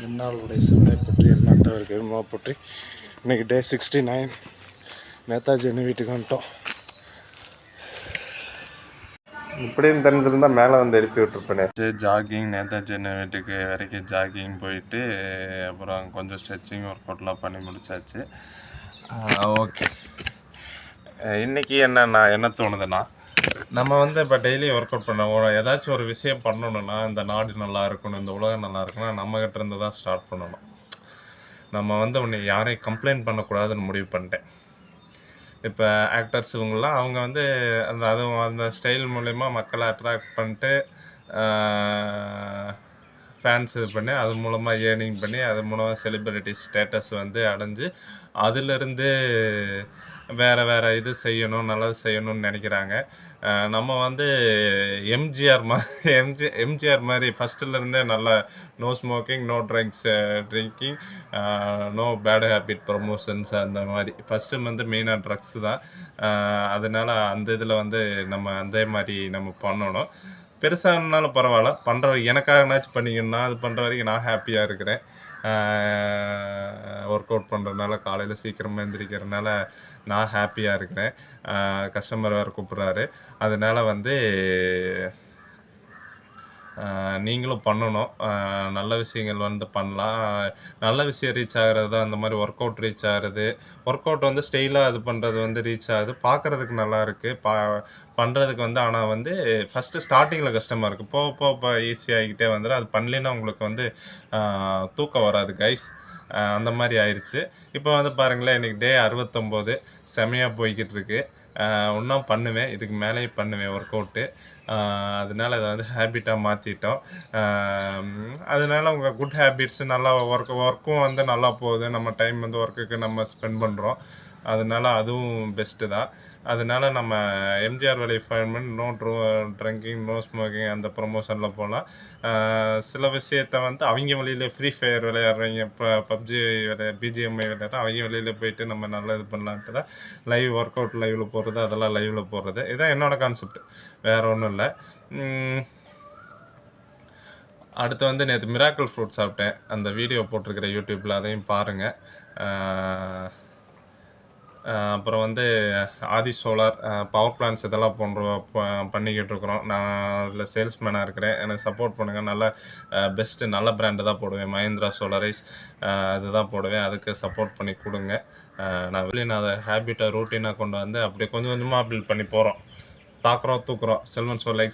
முன்னாளுடைய சிந்தனை பற்றி நாட்டவருக்கு எருமா பற்றி இன்றைக்கி டே 69 நேதாஜி என்ன வீட்டுக்கு வந்துட்டோம். இப்படின்னு தெரிஞ்சிருந்தால் மேலே வந்து எழுப்பி விட்டுருப்பேனே. ஜாகிங் நேதாஜி என்ன வீட்டுக்கு வரைக்கும் ஜாகிங் போயிட்டு அப்புறம் கொஞ்சம் ஸ்ட்ரெச்சிங் ஒர்க் அவுட்லாம் பண்ணி முடிச்சாச்சு. ஓகே, இன்றைக்கி என்ன தோணுதுன்னா, நம்ம வந்து இப்போ டெய்லி ஒர்க் அவுட் பண்ணோம், ஏதாச்சும் ஒரு விஷயம் பண்ணணுன்னா இந்த நாடு நல்லா இருக்கணும், இந்த உலகம் நல்லா இருக்கணும், நம்மகிட்ட இருந்து தான் ஸ்டார்ட் பண்ணணும். நம்ம வந்து ஒன்று யாரையும் கம்ப்ளைண்ட் பண்ணக்கூடாதுன்னு முடிவு பண்ணிட்டேன். இப்போ ஆக்டர்ஸ் இவங்கெல்லாம் அவங்க வந்து அந்த ஸ்டைல் மூலயமா மக்களை அட்ராக்ட் பண்ணிட்டு ஃபேன்ஸ் இது பண்ணி அது மூலமாக ஏர்னிங் பண்ணி அது மூலமாக செலிப்ரிட்டி ஸ்டேட்டஸ் வந்து அடைஞ்சு அதிலிருந்து வேறு இது செய்யணும், நல்லது செய்யணும்னு நினைக்கிறாங்க. நம்ம வந்து எம்ஜிஆர் மாதிரி ஃபஸ்ட்டுலேருந்தே நல்லா no smoking, no drinking, no bad habit promotions அந்த மாதிரி ஃபஸ்ட்டு வந்து மெயினாக ட்ரக்ஸு தான். அதனால் அந்த இதில் வந்து நம்ம அதே மாதிரி நம்ம பண்ணணும். பெருசானாலும் பரவாயில்ல, எனக்காகனாச்சும் பண்ணிக்கணும்னா அது பண்ணுற வரைக்கும் நான் ஹாப்பியாக இருக்கிறேன். ஒர்க் அவுட் பண்ணுறதுனால காலையில் சீக்கிரமாக எழுந்திரிக்கிறதுனால நான் ஹாப்பியாக இருக்கிறேன். கஸ்டமர் வேறு கூப்பிட்றாரு, அதனால் வந்து நீங்களும் பண்ணணும். நல்ல விஷயங்கள் வந்து பண்ணலாம். நல்ல விஷயம் ரீச் ஆகிறது தான் அந்த மாதிரி ஒர்க் அவுட் ரீச் ஆகிறது. ஒர்க் அவுட் வந்து ஸ்டைலாக இது பண்ணுறது வந்து ரீச் ஆகுது, பார்க்குறதுக்கு நல்லா இருக்குது, பண்ணுறதுக்கு வந்து. ஆனால் வந்து ஃபஸ்ட்டு ஸ்டார்டிங்கில் கஷ்டமாக இருக்குது, போக ஈஸியாகிக்கிட்டே வந்துடும். அது பண்ணலைன்னா உங்களுக்கு வந்து தூக்கம் வராது கைஸ், அந்த மாதிரி ஆயிடுச்சு. இப்போ வந்து பாருங்களேன், இன்றைக்கி டே 69 செமையாக போய்கிட்டு இருக்கு. இன்னும் பண்ணுவேன், இதுக்கு மேலேயும் பண்ணுவேன் ஒர்க் அவுட்டு. அதனால் அதை வந்து ஹேபிட்டாக மாற்றிட்டோம். அதனால் உங்கள் குட் ஹேபிட்ஸ் நல்லா ஒர்க்கும் வந்து நல்லா போகுது, நம்ம டைம் வந்து ஒர்க்குக்கு நம்ம ஸ்பெண்ட் பண்ணுறோம், அதனால் அதுவும் பெஸ்ட்டு தான். அதனால் நம்ம எம்ஜிஆர் வேலை ஃபைன்மெண்ட், நோ ட்ரிங்கிங், நோ ஸ்மோக்கிங் அந்த ப்ரொமோஷனில் போகலாம். சில விஷயத்த வந்து அவங்க வழியில் ஃப்ரீ ஃபயர் விளையாடுறவங்க, பப்ஜி பிஜிஎம்ஐ விளையாடுற அவங்க வழியில் போயிட்டு நம்ம நல்லா இது பண்ணலான்ட்டு தான் லைவ் ஒர்க் அவுட் லைவில் போடுறது, அதெல்லாம் லைவில் போடுறது. இதுதான் என்னோடய கான்செப்ட், வேறு ஒன்றும் இல்லை. அடுத்து வந்து நேற்று மிராக்கிள் ஃப்ரூட் சாப்பிட்டேன், அந்த வீடியோ போட்டிருக்கிற யூடியூப்பில், அதையும் பாருங்கள். அப்புறம் வந்து ஆதி சோலார் பவர் பிளான்ஸ் இதெல்லாம் பண்ணிக்கிட்டு இருக்கிறோம். நான் அதில் சேல்ஸ்மேனாக இருக்கிறேன், எனக்கு சப்போர்ட் பண்ணுங்கள். நல்ல பெஸ்ட்டு நல்ல பிராண்டு தான் போடுவேன், மஹிந்திரா சோலாரைஸ் அதுதான் போடுவேன், அதுக்கு சப்போர்ட் பண்ணி கொடுங்க. நான் அதை ஹேபிட்டாக ரூட்டீனாக கொண்டு வந்து அப்படியே கொஞ்சம் கொஞ்சமாக பில்ட் பண்ணி போகிறோம், தாக்குறோம் தூக்குறோம். செல்வன் லைக்